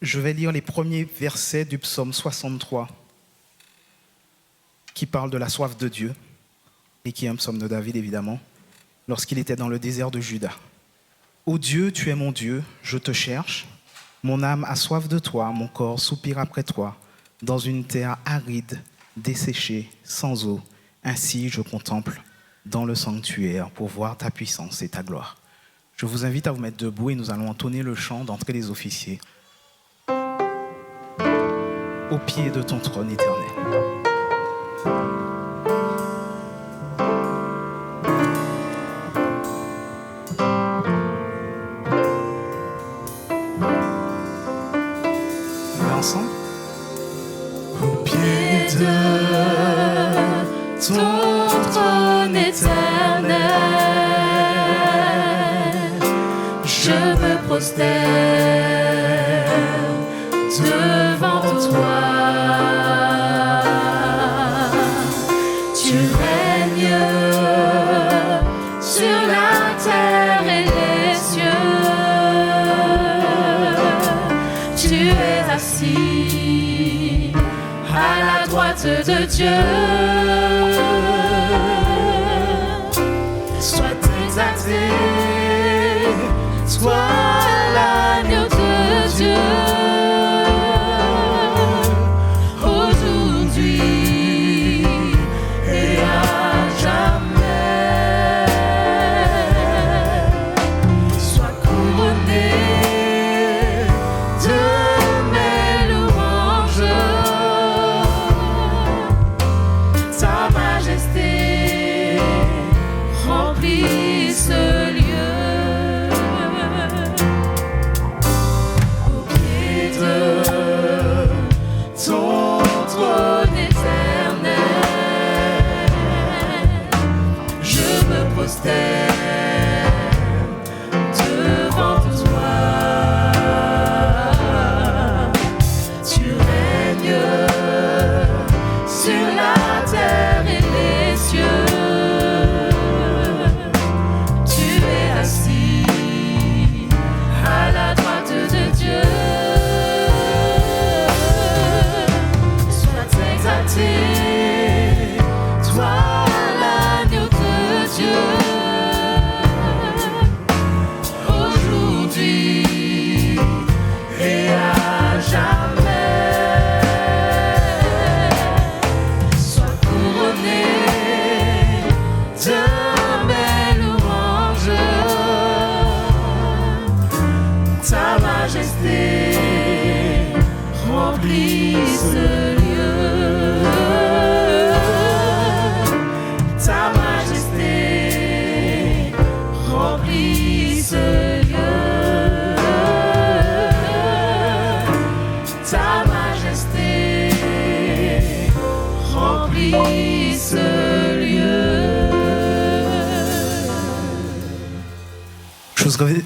Je vais lire les premiers versets du psaume 63 qui parle de la soif de Dieu et qui est un psaume de David évidemment, lorsqu'il était dans le désert de Juda. Ô Dieu, tu es mon Dieu, je te cherche. Mon âme a soif de toi, mon corps soupire après toi, dans une terre aride, desséchée, sans eau. Ainsi je contemple dans le sanctuaire pour voir ta puissance et ta gloire. Je vous invite à vous mettre debout et nous allons entonner le chant d'entrée des officiers. Au pied de ton trône éternel. On est ensemble? Au pied de ton trône éternel, je me prosterne devant toi. Tu règnes sur la terre et les cieux. Tu es assis à la droite de Dieu. Sois exalté, sois l'agneau de Dieu.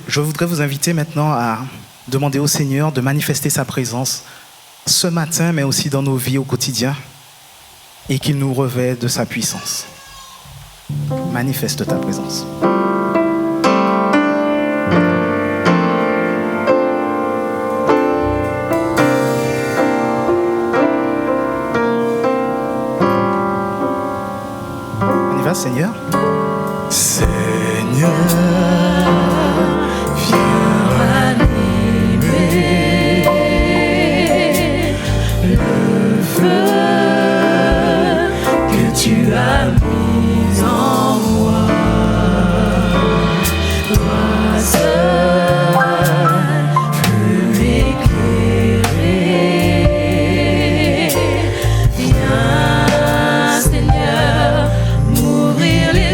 Je voudrais vous inviter maintenant à demander au Seigneur de manifester sa présence ce matin, mais aussi dans nos vies au quotidien, et qu'il nous revêt de sa puissance. Manifeste ta présence. On y va, Seigneur? Seigneur, viens ranimer le feu que tu as mis en moi. Toi seul peux m'éclairer. Viens, Seigneur, m'ouvrir les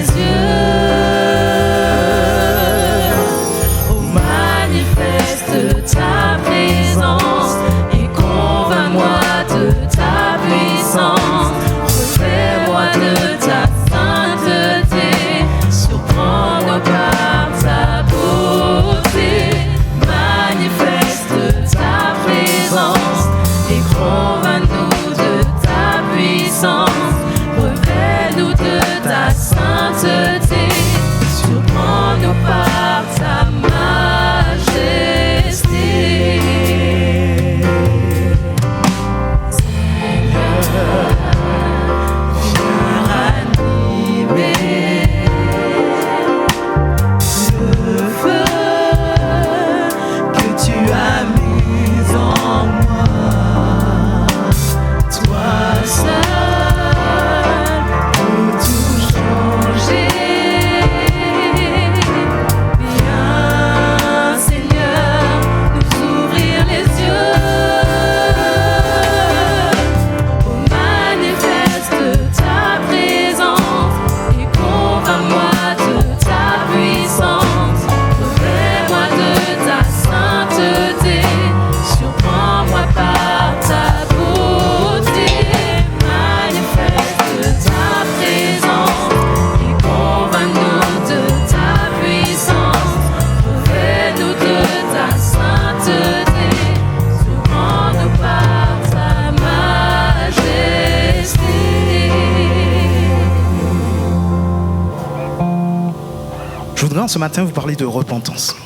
ce matin vous parler de repentance.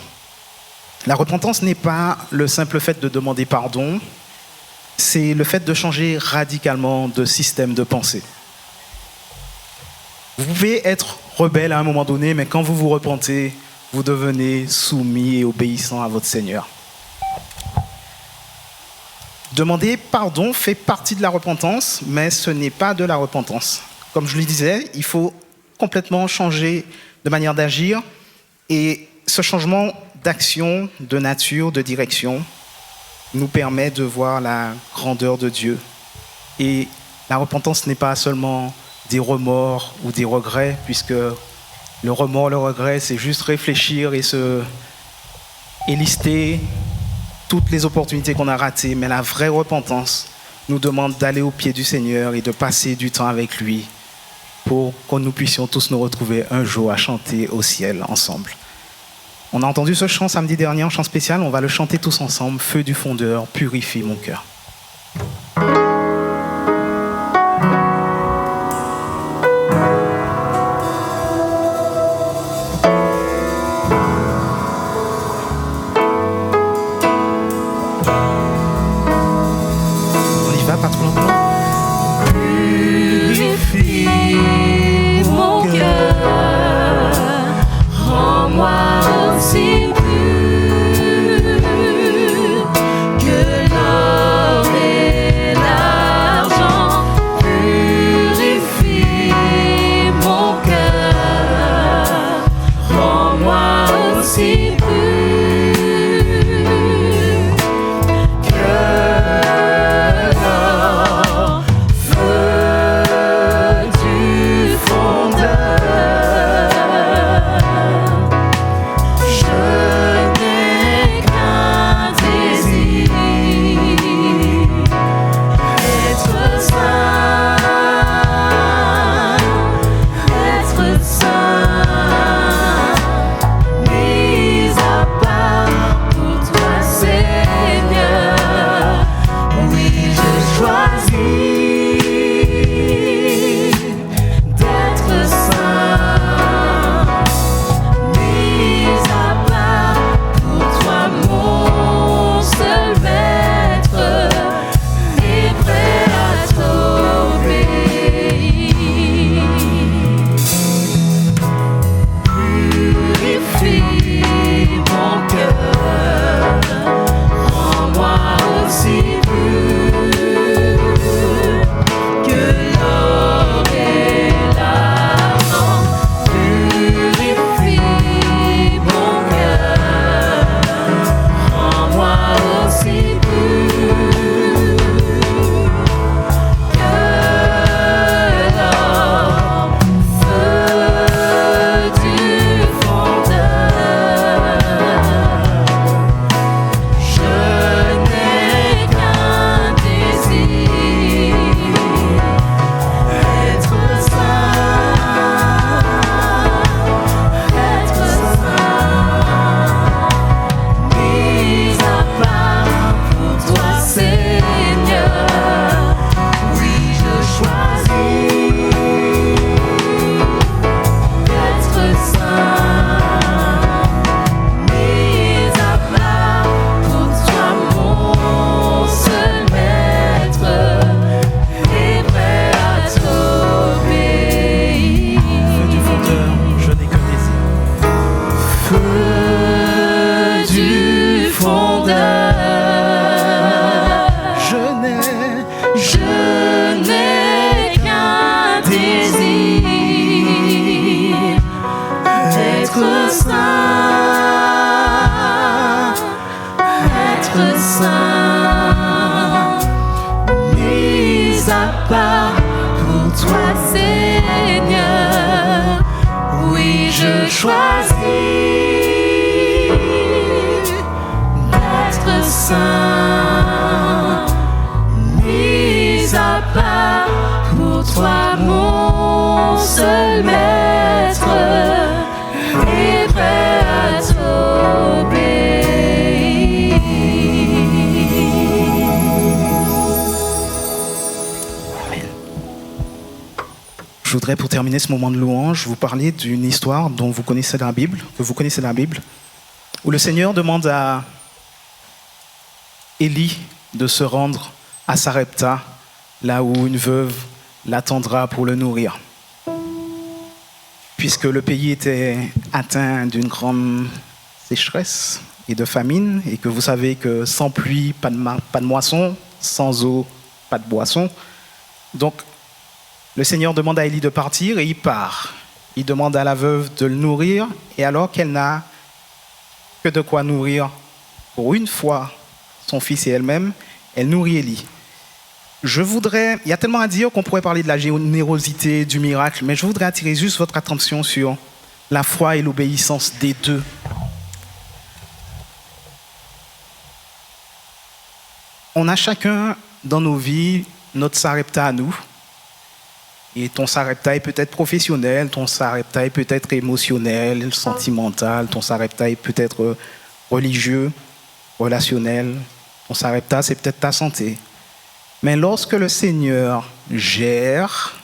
La repentance n'est pas le simple fait de demander pardon, c'est le fait de changer radicalement de système de pensée. Vous pouvez être rebelle à un moment donné, mais quand vous vous repentez, vous devenez soumis et obéissant à votre Seigneur. Demander pardon fait partie de la repentance, mais ce n'est pas de la repentance. Comme je le disais, il faut complètement changer de manière d'agir, et ce changement d'action, de nature, de direction nous permet de voir la grandeur de Dieu. Et la repentance n'est pas seulement des remords ou des regrets, puisque le remords, le regret, c'est juste réfléchir et lister toutes les opportunités qu'on a ratées. Mais la vraie repentance nous demande d'aller au pied du Seigneur et de passer du temps avec lui pour que nous puissions tous nous retrouver un jour à chanter au ciel ensemble. On a entendu ce chant samedi dernier, un chant spécial, on va le chanter tous ensemble. Feu du fondeur, purifie mon cœur. On y va, pas trop lentement. Purifie mon cœur, rends-moi aussi pur que l'or et l'argent. Purifie mon cœur, rends-moi aussi pur que l'or. Feu du fondeur, je n'ai qu'un désir, être saint, mis à part pour toi, Seigneur. Oui, je choisis d'être saint, mis à part pour toi, mon seul maître, et prêt à t'obéir. Purifie mon cœur, rends-moi aussi pur que l'or et l'argent. Purifie mon cœur, rends-moi aussi pur que l'or. Feu du fondeur, je n'ai qu'un désir, être saint, mis à part pour toi, Seigneur. Oui, je choisis d'être saint, mis à part pour toi, mon seul maître, et prêt à t'obéir. Feu du fondeur, je n'ai qu'un désir. Feu du fondeur, je n'ai qu'un désir, être saint, mis à part pour toi, Seigneur. Oui, je choisis d'être saint, mis à part pour toi, mon seul maître, et prêt à t'obéir. Je voudrais, pour terminer ce moment de louange, vous parler d'une histoire dont vous connaissez la Bible, où le Seigneur demande à Élie de se rendre à Sarepta, là où une veuve l'attendra pour le nourrir. Puisque le pays était atteint d'une grande sécheresse et de famine, et que vous savez que sans pluie, pas de moisson, sans eau, pas de boisson. Donc, le Seigneur demande à Élie de partir et il part. Il demande à la veuve de le nourrir, et alors qu'elle n'a que de quoi nourrir pour une fois son fils et elle-même, elle nourrit Élie. Il y a tellement à dire qu'on pourrait parler de la générosité, du miracle, mais je voudrais attirer juste votre attention sur la foi et l'obéissance des deux. On a chacun dans nos vies notre Sarepta à nous. Et ton Sarepta est peut-être professionnel, ton Sarepta est peut-être émotionnel, sentimental, ton Sarepta est peut-être religieux, relationnel, ton Sarepta c'est peut-être ta santé. Mais lorsque le Seigneur gère,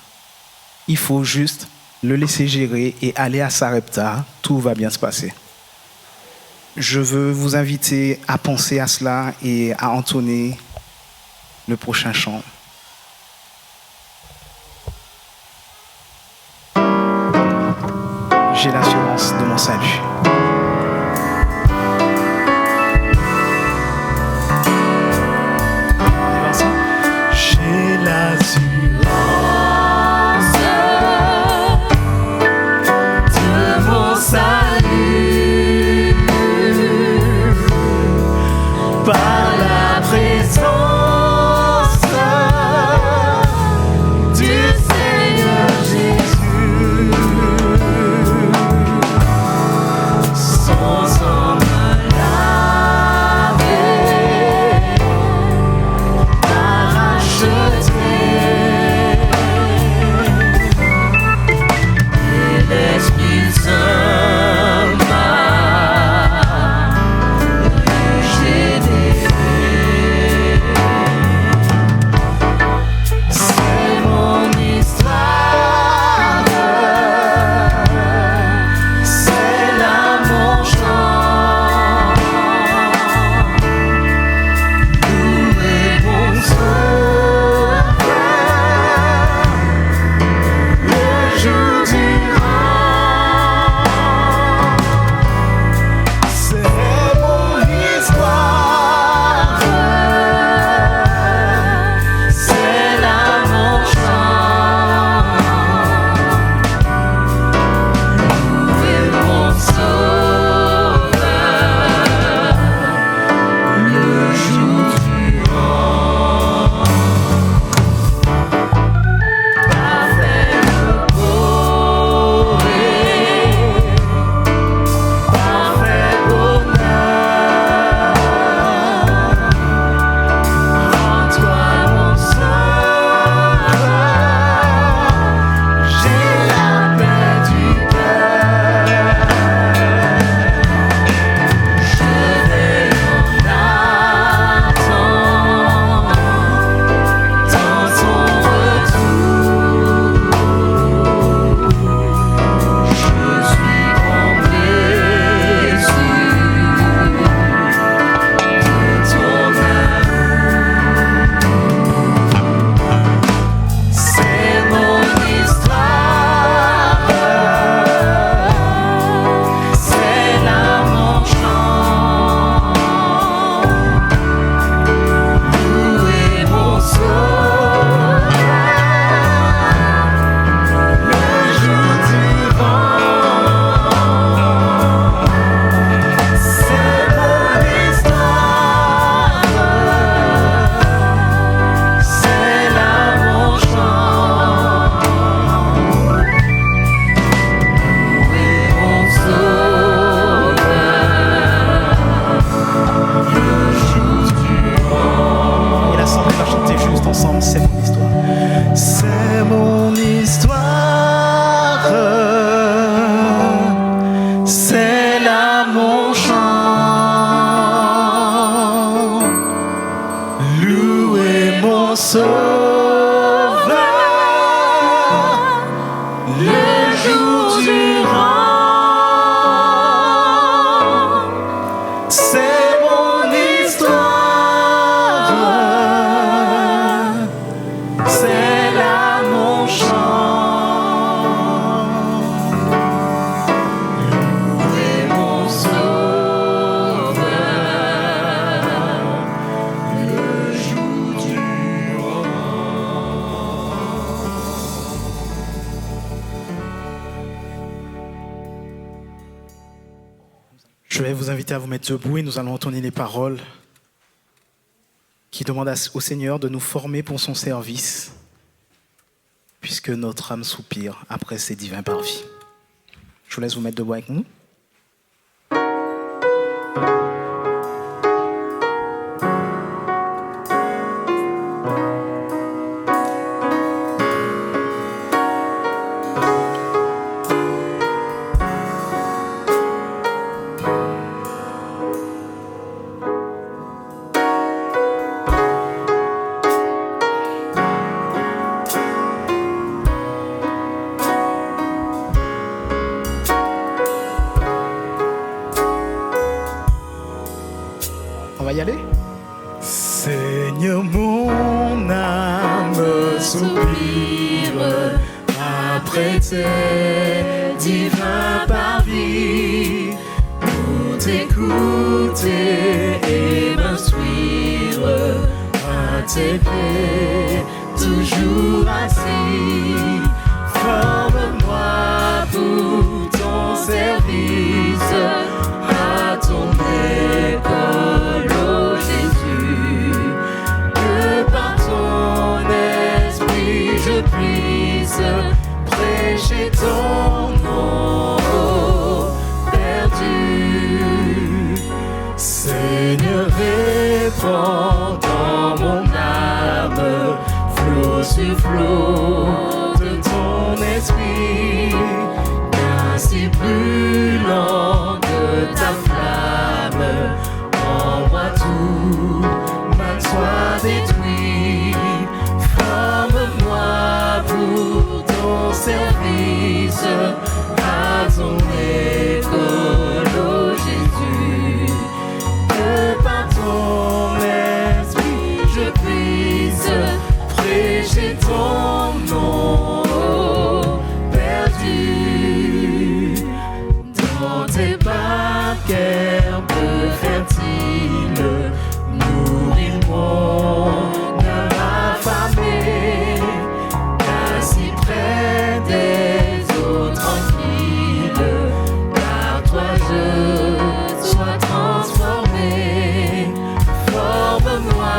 il faut juste le laisser gérer et aller à Sarepta, tout va bien se passer. Je veux vous inviter à penser à cela et à entonner le prochain chant. J'ai l'assurance de mon salut. J'ai l'assurance de mon salut par la présence du Seigneur Jésus. Son sang me lavé, racheté. Sauveur, vais vous inviter à vous mettre debout et nous allons entonner les paroles qui demandent au Seigneur de nous former pour son service, puisque notre âme soupire après ses divins parvis. Je vous laisse vous mettre debout avec nous. On va y aller? Seigneur, mon âme soupire après tes divins parvis, pour t'écouter et m'instruire à tes pieds, toujours assis. Forme-moi pour ton service, à ton école, ô Jésus, que par ton esprit je puisse prêcher ton nom perdu. Seigneur, répands dans mon âme flot sur flot de ton esprit, ainsi brûlant de ta flamme, en moi tout mal soit détruit. Forme-moi pour ton service, à ton école, ô Jésus, que par ton esprit je puisse prêcher ton nom perdu. Dans tes bacs herbes fertiles, nourris mon âme affamée, assis près des eaux tranquilles, par toi je sois transformé. Forme-moi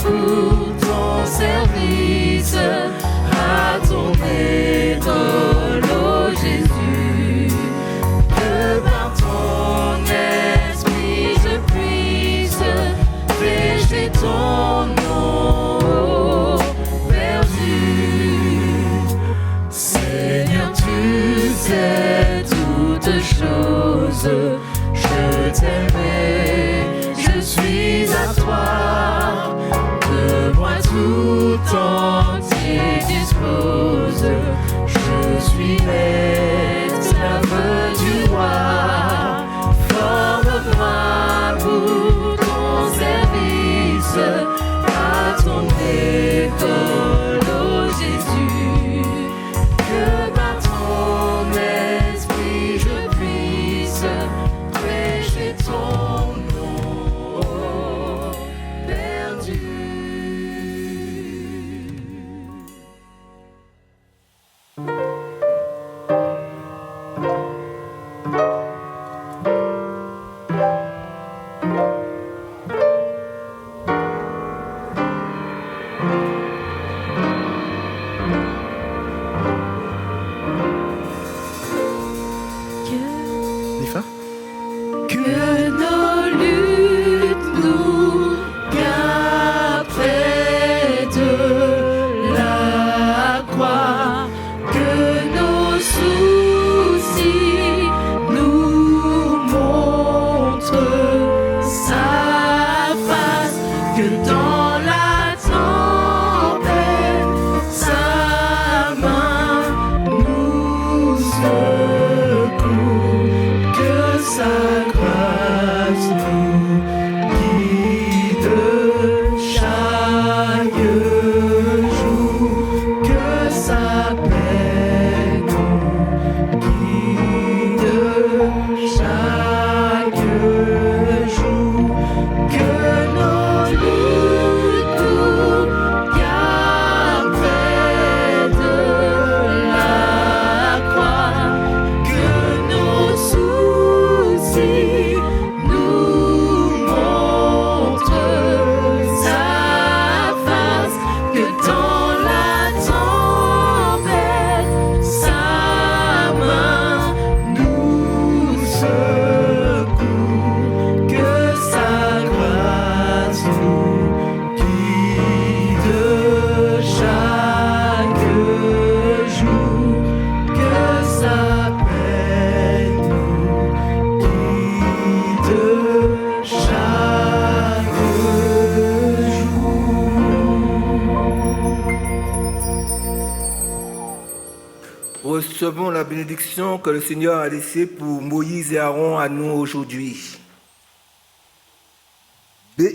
pour ton service, à ton école, ô Jésus, que par ton esprit je puisse prêcher ton nom perdu. Seigneur, tu sais toutes choses, je t'aimerai, je suis à toi. De moi tout entier dispose, je suis l'esclave du roi. Forme-moi pour ton service, à ton école, ô Jésus, que par ton esprit je puisse prêcher ton nom perdu. recevons la bénédiction que le Seigneur a laissée pour Moïse et Aaron à nous aujourd'hui.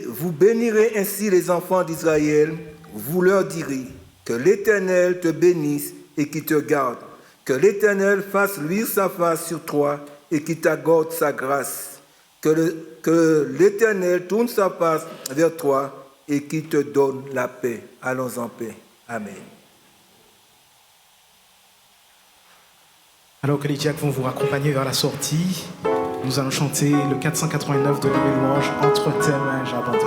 Vous bénirez ainsi les enfants d'Israël, vous leur direz que l'Éternel te bénisse et qu'il te garde, que l'Éternel fasse luire sa face sur toi et qu'il t'accorde sa grâce, que l'Éternel tourne sa face vers toi et qu'il te donne la paix. Allons en paix. Amen. Alors que les diacres vont vous raccompagner vers la sortie, nous allons chanter le 489 de Livre Louange, Entre tes mains j'abandonne.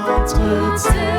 Entre tes